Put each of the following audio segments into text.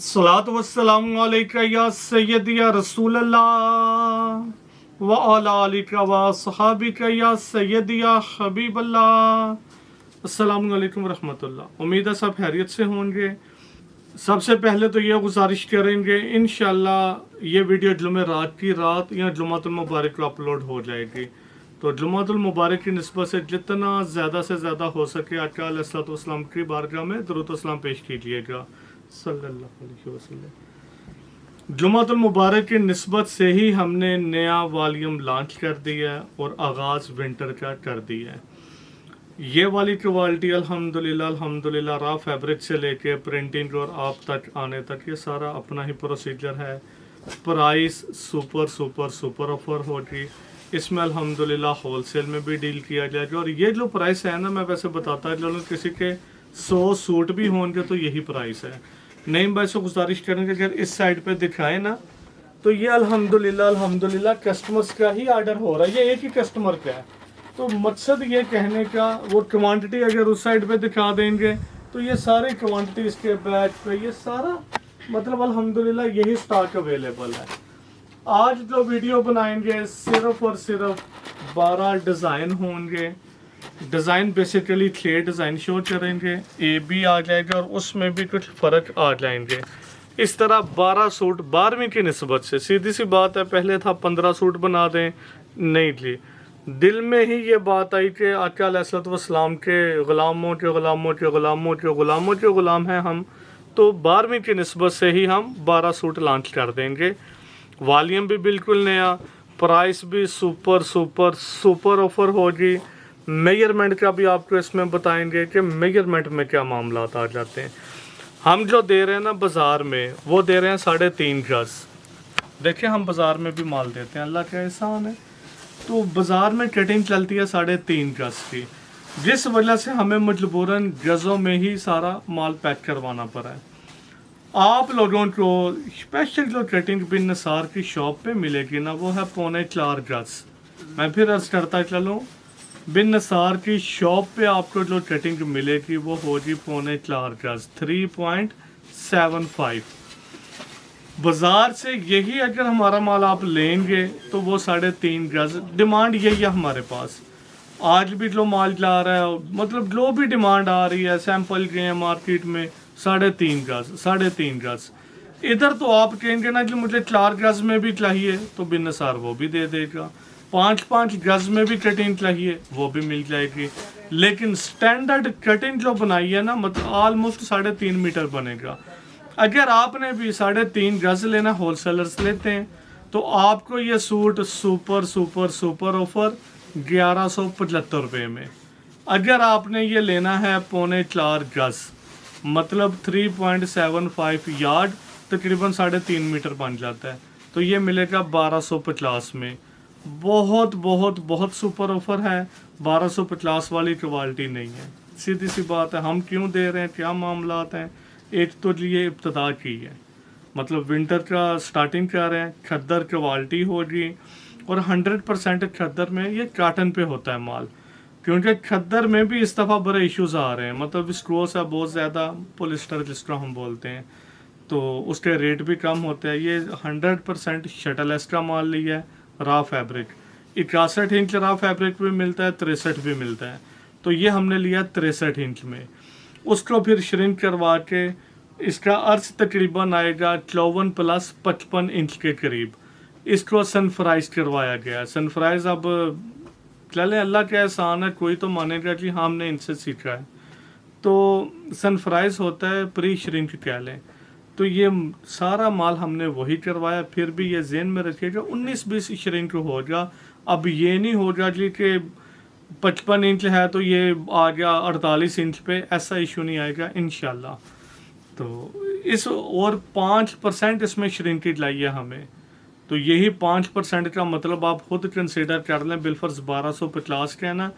सलातु वस्सलामु अलैका या सय्यदी या रसूल अल्लाह व अला आलिका व सहाबिका या सय्यदी या हबीब अल्लाह। अस्सलामु अलैकुम रहमतुल्लाह। उम्मीद है सब खैरियत से होंगे। सबसे पहले तो ये गुजारिश करेंगे इंशाल्लाह ये वीडियो जुमे रात की रात या जुमातुल मुबारक को अपलोड हो जाएगी। तो जुमातुल मुबारक की निस्बत से जितना ज़्यादा से ज़्यादा हो सके आका अलैहिस्सलातु वस्सलाम की बारगाह में दुरूद सलाम पेश कीजिएगा सल्लल्लाहु अलैहि वसल्लम। जुमातुल मुबारक की निस्बत से ही हमने नया वॉल्यूम लॉन्च कर दिया है और आगाज़ विंटर का कर दिया है। ये वाली क्वालिटी अल्हम्दुलिल्लाह रा फैब्रिक से लेके प्रिंटिंग और आप तक आने तक ये सारा अपना ही प्रोसीजर है। Price super super super offer होगी। इसमें अल्हम्दुलिल्लाह होलसेल में भी डील किया जाएगा। और ये जो प्राइस है ना, मैं वैसे बताता चलूँ किसी के 100 सूट भी होंगे तो यही प्राइस है। नहीं भाई, सो गुजारिश करेंगे अगर इस साइड पे दिखाए ना तो ये अल्हम्दुलिल्लाह कस्टमर्स का ही ऑर्डर हो रहा है। ये एक ही कस्टमर का है। तो मकसद ये कहने का, वो क्वांटिटी अगर उस साइड पे दिखा देंगे तो ये सारे क्वांटिटी इसके बैच पे ये सारा मतलब अल्हम्दुलिल्लाह यही स्टॉक अवेलेबल है। आज जो वीडियो बनाएंगे सिर्फ और सिर्फ 12 डिज़ाइन होंगे। डिज़ाइन बेसिकली 6 डिज़ाइन शो करेंगे, ए भी आ जाएगा और उसमें भी कुछ फ़र्क आ जाएंगे। इस तरह 12 सूट 12वीं की निस्बत से सीधी सी बात है। पहले था 15 सूट बना दें, नहीं जी, दिल में ही ये बात आई कि आका अलैहिस्सलाम के ग़ुलामों के ग़ुलामों के ग़ुलामों के ग़ुलामों के ग़ुलाम हैं हम, तो 12वीं की निस्बत से ही हम 12 सूट लॉन्च कर देंगे। वॉल्यूम भी बिल्कुल नया, प्राइस भी सुपर सुपर सुपर ऑफर होगी। मेजरमेंट का भी आपको इसमें बताएंगे कि मेजरमेंट में क्या मामला आ जाते हैं। हम जो दे रहे हैं ना बाज़ार में, वो दे रहे हैं 3.5 गज। देखिए हम बाज़ार में भी माल देते हैं, अल्लाह का एहसान है। तो बाज़ार में कटिंग चलती है 3.5 गज की, जिस वजह से हमें मजबूरन गज़ों में ही सारा माल पैक करवाना पड़ा है। आप लोगों को स्पेशल जो कटिंग बिन नसार की शॉप पे मिलेगी ना, वो है 4.25 गज। मैं फिर अर्ज करता चलूँ, बिन नसार की शॉप पे आपको जो कटिंग मिलेगी वो होगी 4.25 गज 3.75। बाज़ार से यही अगर हमारा माल आप लेंगे तो वो 3.5 गज। डिमांड यही है हमारे पास। आज भी जो माल जा रहा है, मतलब जो भी डिमांड आ रही है, सैंपल के हैं मार्केट में 3.5 गज 3.5 गज। इधर तो आप कहेंगे ना कि मुझे 4 गज में भी चाहिए, तो बिन नसार वो भी दे देगा। 5-5 गज में भी कटिंग चाहिए, वो भी मिल जाएगी। लेकिन स्टैंडर्ड कटिंग जो बनाई है ना, मतलब ऑलमोस्ट 3.5 मीटर बनेगा। अगर आपने भी 3.5 गज लेना, होलसेलर्स लेते हैं, तो आपको ये suit super super super offer 1175 रुपये में। अगर आपने ये लेना है 4.25 गज मतलब 3.75 यार्ड, तकरीबन 3.5 मीटर बन जाता है, तो ये मिलेगा 1250 में। बहुत बहुत बहुत सुपर ऑफर है। 1250 वाली क्वालिटी नहीं है, सीधी सी बात है। हम क्यों दे रहे हैं, क्या मामला हैं। एक तो ये इब्तदा की है, मतलब विंटर का स्टार्टिंग कर रहे हैं, खद्दर क्वालिटी होगी। और 100% खद्दर में ये काटन पे होता है माल, क्योंकि खद्दर में भी इस दफ़ा बड़े इश्यूज आ रहे हैं। मतलब विस्कोस है बहुत ज़्यादा, पोलिस्टर जिसको हम बोलते हैं, तो उसके रेट भी कम होते हैं। ये 100% शटल एस का माल लिया है, रा फैब्रिक। 61 इंच रा फैब्रिक भी मिलता है, 63 भी मिलता है। तो ये हमने लिया 63 इंच में। उसको फिर श्रिंक करवा के इसका अर्थ तकरीबन आएगा 54 प्लस 55 इंच के करीब। इसको सनफ्राइज करवाया गया। सनफ्राइज अब चले अल्लाह का एहसान है, कोई तो मानेगा कि हमने इनसे सीखा है। तो सनफ्राइज होता है, प्री श्रिंक कह लें। तो ये सारा माल हमने वही करवाया। फिर भी ये जेन में रखिएगा 19-20 श्रिंक होगा। अब ये नहीं होगा जी कि 55 इंच है तो ये आ गया 48 इंच पे, ऐसा इशू नहीं आएगा इंशाल्लाह। तो इस और 5% इसमें श्रिंकेज लाइए हमें। तो यही 5% का मतलब आप खुद कंसिडर कर लें। बिलफर्स 1250 का है ना,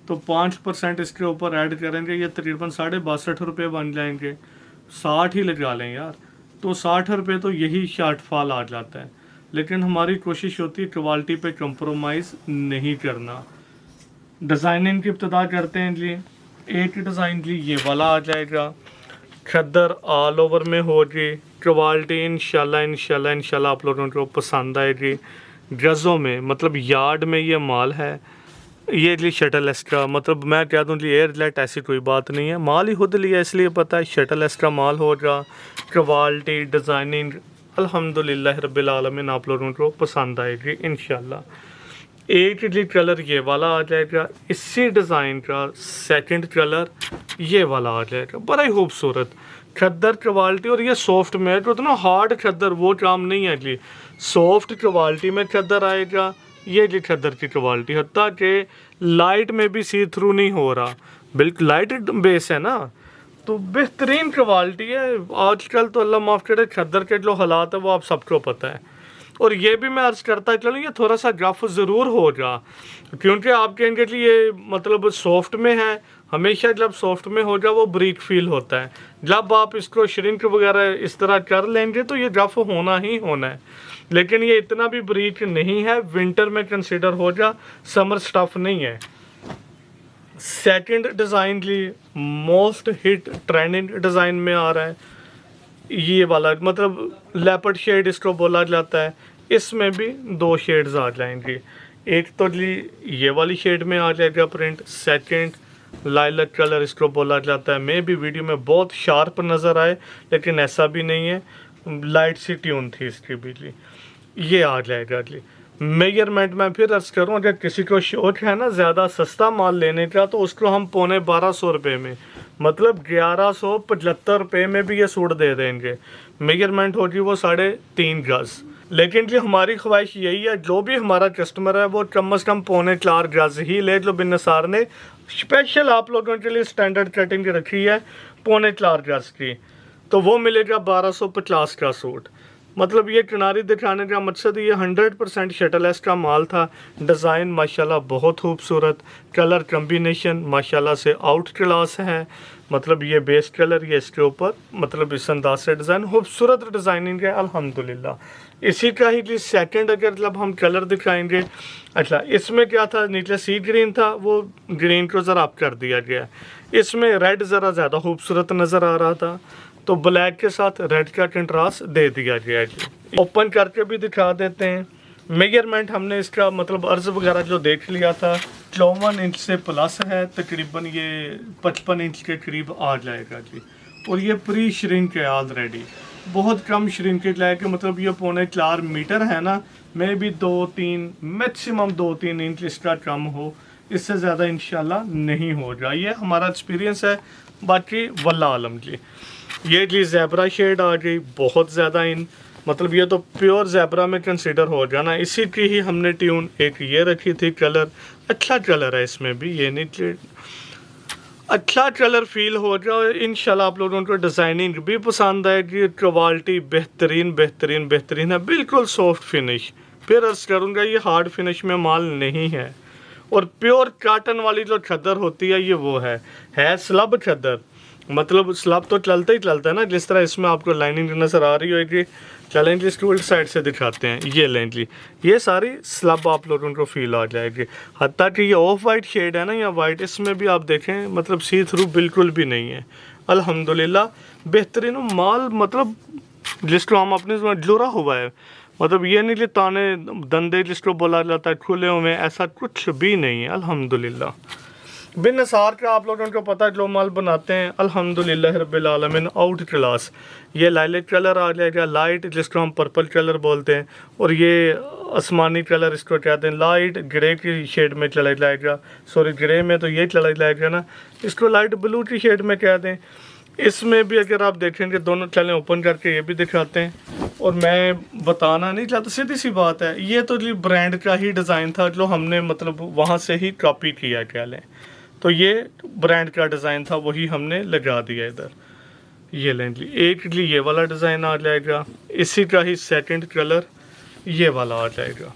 तो 5% इसके ऊपर ऐड करेंगे, ये तकरीबन 62.5 रुपये बन जाएंगे। 60 ही लगा लें यार, तो 60 रुपये तो यही शॉर्टफॉल आ जाता है। लेकिन हमारी कोशिश होती है क्वालिटी पे कंप्रोमाइज़ नहीं करना। डिज़ाइनिंग की इब्तदा करते हैं जी। एक डिज़ाइन जी ये वाला आ जाएगा। खद्दर ऑल ओवर में होगी। क्वालिटी इंशाल्लाह आप लोगों को पसंद आएगी। गज़ों में मतलब यार्ड में ये माल है। ये जी शटल एक्स्ट्रा, मतलब मैं कह दूँ जी एयर जेट ऐसी कोई बात नहीं है, माल ही खुद लिया इसलिए पता है। शटल एक्स्ट्रा माल होगा। क्वालिटी डिज़ाइनिंग अल्हम्दुलिल्लाह रब्बिल आलमीन आप लोगों को पसंद आएगी इंशाल्लाह। एक जी कलर ये वाला आ जाएगा। इसी डिज़ाइन का सेकंड कलर ये वाला आ जाएगा, बड़ा ही खूबसूरत खद्दर क्वालिटी। और ये सॉफ्ट में है, तो इतना हार्ड खद्दर वो काम नहीं है जी। सॉफ्ट क्वालिटी में खद्दर आएगा। ये जी खद्दर की क्वालिटी, हत्ता कि लाइट में भी सी थ्रू नहीं हो रहा, बिल्कुल लाइट बेस है ना, तो बेहतरीन क्वालिटी है। आजकल तो अल्लाह माफ़ करे खद्दर के जो हालात है वो आप सबको पता है। और ये भी मैं अर्ज़ करता चलूँ, ये थोड़ा सा रफ ज़रूर होगा, क्योंकि आप कहेंगे कि ये मतलब सॉफ्ट में है। हमेशा जब सॉफ्ट में होगा वो ब्रीक फील होता है। जब आप इसको श्रिंक वगैरह इस तरह कर लेंगे तो ये रफ होना ही होना है, लेकिन ये इतना भी ब्रीक नहीं है। विंटर में कंसिडर हो जा, समर स्टफ नहीं है। सेकंड डिज़ाइन जी मोस्ट हिट ट्रेंडिंग डिज़ाइन में आ रहा है। ये वाला मतलब लेपर्ड शेड इसको बोला जाता है। इसमें भी दो शेड्स आ जाएंगे। एक तो जी ये वाली शेड में आ जाएगा प्रिंट। सेकंड लाइलक कलर इसको बोला जाता है। मैं भी वीडियो में बहुत शार्प नज़र आए, लेकिन ऐसा भी नहीं है, लाइट सी ट्यून थी इसकी भी जी। ये आ जाएगा जी। मेजरमेंट में फिर अर्ज करूँ, अगर किसी को शौक है ना ज़्यादा सस्ता माल लेने का, तो उसको हम पौने 1200 रुपये में, मतलब 1175 रुपये में भी ये सूट दे देंगे। मेजरमेंट होगी वो 3.5 गज़। लेकिन जी हमारी ख्वाहिश यही है, जो भी हमारा कस्टमर है वो कम से कम पौने 4 गज़ ही ले। जो बिन नसार ने स्पेशल आप लोगों के लिए स्टैंडर्ड कटिंग रखी है पौने 4 गज़ की, तो वो मिलेगा 1250 का सूट। मतलब ये किनारी दिखाने का मकसद ये 100% शटल का माल था। डिज़ाइन माशाल्लाह बहुत खूबसूरत, कलर कम्बिनेशन माशाल्लाह से आउट क्लास है। मतलब ये बेस कलर, ये इसके ऊपर मतलब इस अंदाज से डिज़ाइन, खूबसूरत डिज़ाइनिंग है अल्हम्दुलिल्लाह। इसी का ही सेकंड अगर जब हम कलर दिखाएंगे, अच्छा इसमें क्या था, नीचे सी ग्रीन था, वो ग्रीन को ज़रा अप कर दिया गया। इसमें रेड ज़रा ज़्यादा खूबसूरत नज़र आ रहा था, तो ब्लैक के साथ रेड का कंट्रास्ट दे दिया गया है। ओपन करके भी दिखा देते हैं। मेजरमेंट हमने इसका मतलब अर्ज वगैरह जो देख लिया था, 54 इंच से प्लस है, तकरीबन ये 55 इंच के करीब आ जाएगा जी। और ये प्री श्रिंक है ऑलरेडी, बहुत कम श्रिंकेज लाए कि मतलब ये पौने 4 मीटर है ना, मे भी 2-3 मैक्सिमम 2-3 इंच इसका कम हो, इससे ज़्यादा इंशाल्लाह नहीं होगा। ये हमारा एक्सपीरियंस है, बाकी वल्लाह आलम जी। ये जी ज़ेब्रा शेड आ गई, बहुत ज़्यादा इन, मतलब ये तो प्योर ज़ेब्रा में कंसिडर हो जाना। इसी की ही हमने ट्यून एक ये रखी थी। कलर अच्छा कलर है इसमें भी, ये नहीं अच्छा कलर फील हो जाए। इंशाल्लाह आप लोगों को डिज़ाइनिंग भी पसंद आएगी। क्वालिटी बेहतरीन बेहतरीन बेहतरीन है, बिल्कुल सॉफ्ट फिनिश। फिर अर्ज करूँगा ये हार्ड फिनिश में माल नहीं है। और प्योर काटन वाली जो खद्दर होती है ये वो है स्लब खद्दर, मतलब स्लब तो चलता ही चलता है ना, जिस तरह इसमें आपको लाइनिंग नज़र आ रही होगी। चलें जी स्टूल साइड से दिखाते हैं। ये लें जी, ये सारी स्लब आप लोगों को फील आ जाएगी। हत्ता कि ये ऑफ वाइट शेड है ना या वाइट, इसमें भी आप देखें मतलब सी थ्रू बिल्कुल भी नहीं है। अल्हम्दुलिल्लाह बेहतरीन माल, मतलब जिसको हम अपने जुड़ा हुआ है, मतलब ये नहीं कि ताने दंदे जिसको बोला जाता है खुले हुए, ऐसा कुछ भी नहीं है अल्हम्दुलिल्लाह। बिन नसार का आप लोगों को पता है जो माल बनाते हैं अल्हम्दुलिल्लाह रब्बिल आलमीन आउट क्लास। ये लाइलेट कलर आ जाएगा, लाइट जिसको हम पर्पल कलर बोलते हैं, और ये आसमानी कलर इसको कहते हैं। लाइट ग्रे की शेड में चला जाएगा, सॉरी ग्रे में तो ये चला जाएगा ना, इसको लाइट ब्लू की शेड में कहते हैं। इसमें भी अगर आप देखेंगे दोनों, चलें ओपन करके ये भी दिखाते हैं। और मैं बताना नहीं चाहता, सीधी सी बात है, ये तो जी ब्रांड का ही डिज़ाइन था जो हमने मतलब वहाँ से ही कॉपी किया, क्या लें, तो ये ब्रांड का डिज़ाइन था वही हमने लगा दिया इधर। ये लें जी, एक जी ये वाला डिज़ाइन आ जाएगा, इसी का ही सेकंड कलर ये वाला आ जाएगा।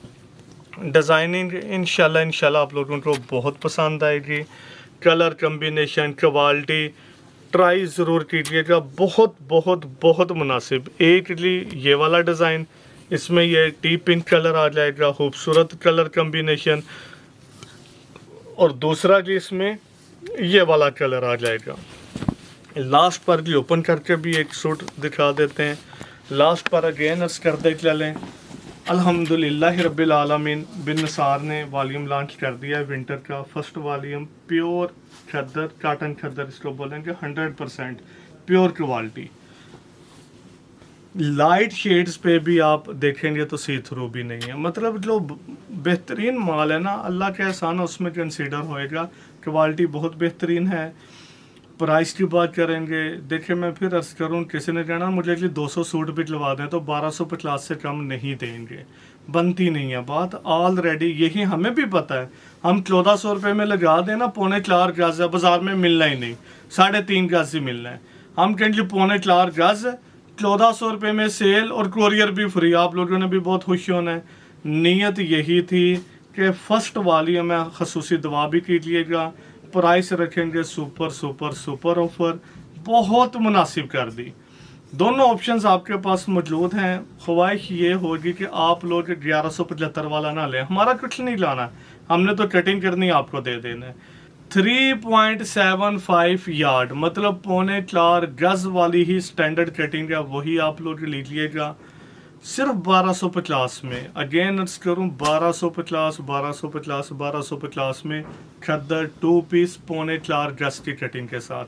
डिज़ाइनिंग इंशाल्लाह आप लोगों को बहुत पसंद आएगी। कलर कम्बिनेशन, क्वालिटी ट्राई ज़रूर कीजिएगा, बहुत बहुत बहुत मुनासिब। एक जी ये वाला डिज़ाइन, इसमें ये टी पिंक कलर आ जाएगा, खूबसूरत कलर कम्बिनेशन। और दूसरा जी इसमें ये वाला कलर आ जाएगा। लास्ट पर भी ओपन करके भी एक सूट दिखा देते हैं। लास्ट पर अगेन अर्ज कर दे चलें, अल्हम्दुलिल्लाह रब्बिल आलमीन बिन निसार ने वॉल्यूम लॉन्च कर दिया है विंटर का फर्स्ट वॉल्यूम। प्योर खद्दर, काटन खद्दर इसको बोलेंगे, 100% प्योर क्वालिटी। लाइट शेड्स पे भी आप देखेंगे तो सी थ्रू भी नहीं है, मतलब जो बेहतरीन माल है ना, अल्लाह का एहसान उसमें कंसीडर होएगा। क्वालिटी बहुत बेहतरीन है। प्राइस की बात करेंगे, देखिए मैं फिर अर्ज करूँ, किसी ने कहना मुझे जी 200 सूट भी दिलवा दें तो 1250 से कम नहीं देंगे, बनती नहीं है बात। ऑलरेडी यही हमें भी पता है, हम 1400 रुपये में लगा दें ना, 3.25 गज है, बाजार में मिलना ही नहीं, 3.5 गज ही मिलना है। हम कहेंगे 3.25 गज 1400 रुपये में सेल और कुरियर भी फ्री, आप लोगों ने भी बहुत खुश होना है। नीयत यही थी कि फर्स्ट वॉल्यूम में खसूसी दुआ भी कीजिएगा, प्राइस रखेंगे सुपर सुपर सुपर ऑफर, बहुत मुनासिब कर दी। दोनों ऑप्शंस आपके पास मौजूद हैं। ख्वाहिश ये होगी कि आप लोग 1175 वाला ना लें, हमारा कुछ नहीं लाना, हमने तो कटिंग करनी आपको दे देना है। 3.75 यार्ड मतलब 4.25 गज वाली ही स्टैंडर्ड कटिंग है, वही आप लोग लीजिएगा सिर्फ 1250 में। अगेन अर्ज करूँ, 1250 1250 1250 में खद्दर 2 पीस 4.25 गज की कटिंग के साथ।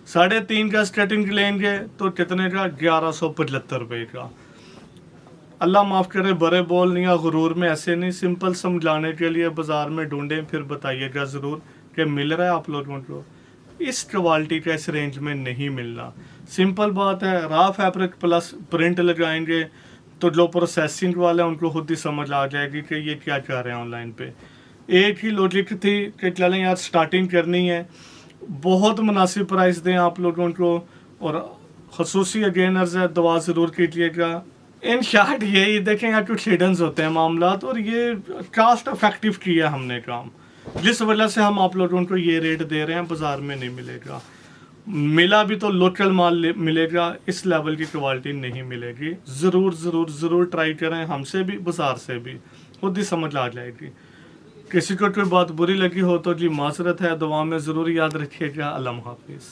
3.5 गज कटिंग लेंगे तो कितने का, 1175 रुपये का। अल्लाह माफ़ करे, बड़े बोल नहीं, गुरूर में ऐसे नहीं, सिंपल समझाने के लिए बाज़ार में ढूंढें, फिर बताइएगा ज़रूर कि मिल रहा है आप लोगों को। इस क्वालिटी का इस रेंज में नहीं मिलना, सिंपल बात है। रा फैब्रिक प्लस प्रिंट लगाएंगे तो जो प्रोसेसिंग वाले हैं उनको खुद ही समझ आ जाएगी कि ये क्या चाह रहे हैं ऑनलाइन पे। एक ही लॉजिक थी कि चलें यार स्टार्टिंग करनी है, बहुत मुनासिब प्राइस दें आप लोगों को, और खसूसी अगेनर्स है, दुआ ज़रूर कीजिएगा। इन शॉर्ट यही देखें, या कुछ हिडन्स होते हैं मामलात, और ये कास्ट इफेक्टिव किया हमने काम, जिस वजह से हम आप लोगों को ये रेट दे रहे हैं, बाजार में नहीं मिलेगा। मिला भी तो लोकल माल मिलेगा, इस लेवल की क्वालिटी नहीं मिलेगी। ज़रूर ज़रूर ज़रूर ट्राई करें, हमसे भी बाजार से भी, खुद ही समझ आ जाएगी। किसी को कोई बात बुरी लगी हो तो जी माजरत है, दुआ में ज़रूर याद रखिएगा। अल्लाह हाफिज़।